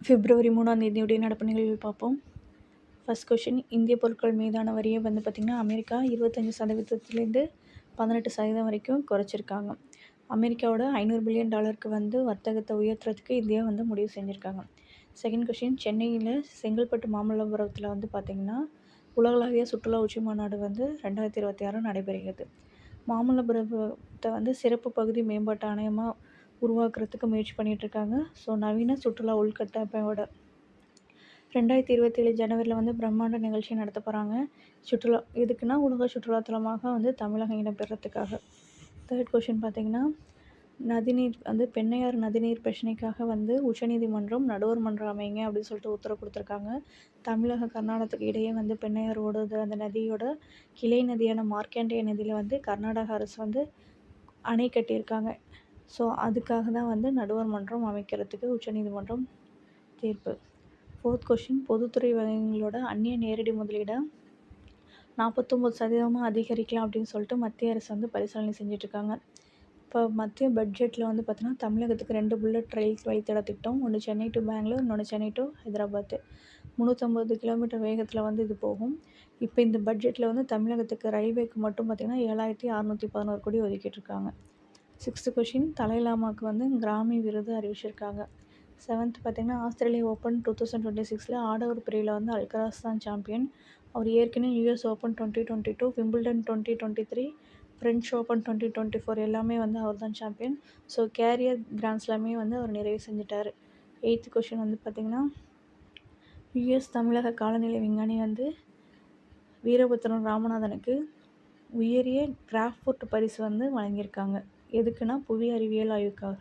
பிப்ரவரி 3ஆம் தேதியுடைய நடப்பு நிகழ்வுகள் பார்ப்போம். ஃபர்ஸ்ட் கொஷின், இந்திய பொருட்கள் மீதான வரியை வந்து பார்த்திங்கன்னா அமெரிக்கா 25% 18% வரைக்கும் குறைச்சிருக்காங்க. அமெரிக்காவோட $500 பில்லியன் வந்து வர்த்தகத்தை உயர்த்துறதுக்கு இந்தியா வந்து முடிவு செஞ்சுருக்காங்க. செகண்ட் கொஷின், சென்னையில் செங்கல்பட்டு மாமல்லபுரத்தில் வந்து பார்த்திங்கன்னா உலகளாவிய சுற்றுலா உச்சி மாநாடு வந்து 2026 நடைபெறுகிறது. மாமல்லபுரத்தை வந்து சிறப்பு பகுதி மேம்பாட்டு ஆணையமாக உருவாக்குறதுக்கு முயற்சி பண்ணிகிட்ருக்காங்க. ஸோ நவீன சுற்றுலா உள்கட்டமைப்போட 2027 ஜனவரியில் வந்து பிரம்மாண்ட நிகழ்ச்சி நடத்த போகிறாங்க. சுற்றுலா எதுக்குன்னா உலக சுற்றுலாத்தலமாக வந்து தமிழகம் இடம்பெறத்துக்காக. தேர்ட் கொஷின் பார்த்திங்கன்னா, நதிநீர் வந்து பெண்ணையாறு நதிநீர் பிரச்சனைக்காக வந்து உச்சநீதிமன்றம் நடுவர் மன்றம் அமைங்க அப்படின்னு சொல்லிட்டு உத்தரவு கொடுத்துருக்காங்க. கர்நாடகத்துக்கு இடையே வந்து பெண்ணையாறு ஓடுது. அந்த நதியோட கிளை நதியான மார்க்கண்டேய நதியில் வந்து கர்நாடக அரசு வந்து அணை கட்டியிருக்காங்க. ஸோ அதுக்காக தான் வந்து நடுவர் மன்றம் அமைக்கிறதுக்கு உச்சநீதிமன்றம் தீர்ப்பு. ஃபோர்த் கொஷின், பொதுத்துறை வங்கிகளோட அந்நிய நேரடி முதலீடை 49% அதிகரிக்கலாம் அப்படின்னு சொல்லிட்டு மத்திய அரசு வந்து பரிசீலனை செஞ்சிட்ருக்காங்க. இப்போ மத்திய பட்ஜெட்டில் வந்து பார்த்தீங்கன்னா தமிழகத்துக்கு 2 புல்லட் ரயில் வழித்தட திட்டம், ஒன்று சென்னை டு பெங்களூர், இன்னொன்று சென்னை டு ஹைதராபாத். 350 கிலோமீட்டர் வேகத்தில் வந்து இது போகும். இப்போ இந்த பட்ஜெட்டில் வந்து தமிழகத்துக்கு ரயில்வேக்கு மட்டும் பார்த்திங்கன்னா 7611 கோடி ஒதுக்கிட்டுருக்காங்க. சிக்ஸ்த்து கொஷின், தலைலாமாவுக்கு வந்து கிராமி விருது அறிவிச்சிருக்காங்க. செவன்த் பார்த்திங்கன்னா, ஆஸ்திரேலியா ஓப்பன் 2026 ஆடவர் பிரிவில் வந்து அல்கராஸ் தான் சாம்பியன். அவர் ஏற்கனவே US open 2022, Wimbledon 2023, French open 2024 எல்லாமே வந்து அவர் தான் சாம்பியன். ஸோ கேரியர் கிராண்ட்ஸ்லாமே வந்து அவர் நிறைவு செஞ்சிட்டார். எயித்து கொஷின் வந்து பார்த்திங்கன்னா, US தமிழக காலநிலை விஞ்ஞானி வந்து வீரபத்ரன் ராமநாதனுக்கு உயரிய கிராஃபோர்ட் பரிசு வந்து வழங்கியிருக்காங்க. எதுக்குன்னா புவி அறிவியல் ஆய்வுக்காக.